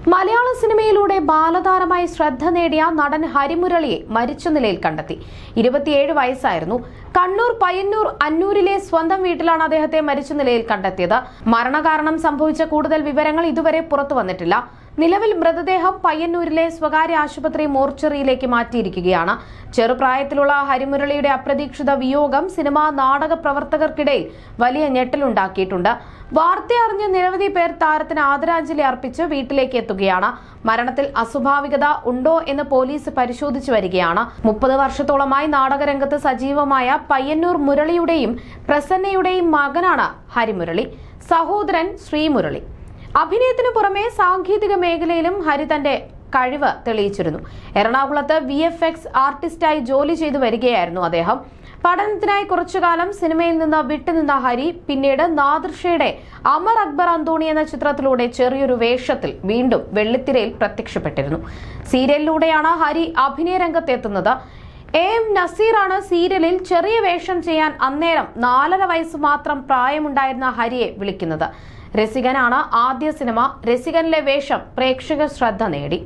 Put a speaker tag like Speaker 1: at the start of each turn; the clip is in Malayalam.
Speaker 1: മലയാള സിനിമയിലൂടെ ബാലതാരമായി ശ്രദ്ധ നേടിയ നടൻ ഹരിമുരളിയെ മരിച്ച നിലയിൽ കണ്ടെത്തി. 27 വയസ്സായിരുന്നു. കണ്ണൂർ പയ്യന്നൂർ അന്നൂരിലെ സ്വന്തം വീട്ടിലാണ് അദ്ദേഹത്തെ മരിച്ച നിലയിൽ കണ്ടെത്തിയത്. മരണകാരണം സംഭവിച്ച കൂടുതൽ വിവരങ്ങൾ ഇതുവരെ പുറത്തു വന്നിട്ടില്ല. നിലവിൽ മൃതദേഹം പയ്യന്നൂരിലെ സ്വകാര്യ ആശുപത്രി മോർച്ചറിയിലേക്ക് മാറ്റിയിരിക്കുകയാണ്. ചെറുപ്രായത്തിലുള്ള ഹരിമുരളിയുടെ അപ്രതീക്ഷിത വിയോഗം സിനിമാ നാടക പ്രവർത്തകർക്കിടയിൽ വലിയ ഞെട്ടലുണ്ടാക്കിയിട്ടുണ്ട്. വാർത്തയറിഞ്ഞ് നിരവധി പേർ താരത്തിന് ആദരാഞ്ജലി അർപ്പിച്ച് വീട്ടിലേക്ക് എത്തുകയാണ്. മരണത്തിൽ അസ്വാഭാവികത ഉണ്ടോ എന്ന് പോലീസ് പരിശോധിച്ചു വരികയാണ്. 30 വർഷത്തോളമായി നാടകരംഗത്ത് സജീവമായ പയ്യന്നൂർ മുരളിയുടെയും പ്രസന്നയുടെയും മകനാണ് ഹരിമുരളി. സഹോദരൻ ശ്രീമുരളി. അഭിനയത്തിനു പുറമെ സാങ്കേതിക മേഖലയിലും ഹരി തന്റെ കഴിവ് തെളിയിച്ചിരുന്നു. എറണാകുളത്ത് VFX ആർട്ടിസ്റ്റായി ജോലി ചെയ്തു വരികയായിരുന്നു അദ്ദേഹം. പഠനത്തിനായി കുറച്ചുകാലം സിനിമയിൽ നിന്ന് വിട്ടുനിന്ന ഹരി പിന്നീട് നാദിർഷയുടെ അമർ അക്ബർ അന്തോണി എന്ന ചിത്രത്തിലൂടെ ചെറിയൊരു വേഷത്തിൽ വീണ്ടും വെള്ളിത്തിരയിൽ പ്രത്യക്ഷപ്പെട്ടിരുന്നു. സീരിയലിലൂടെയാണ് ഹരി അഭിനയ രംഗത്തെത്തുന്നത്. AM നസീറാണ് സീരിയലിൽ ചെറിയ വേഷം ചെയ്യാൻ അന്നേരം 4.5 വയസ്സ് മാത്രം പ്രായമുണ്ടായിരുന്ന ഹരിയെ വിളിക്കുന്നത്. രസികനാണ് ആദ്യ സിനിമ. രസികനിലെ വേഷം പ്രേക്ഷക ശ്രദ്ധ നേടി.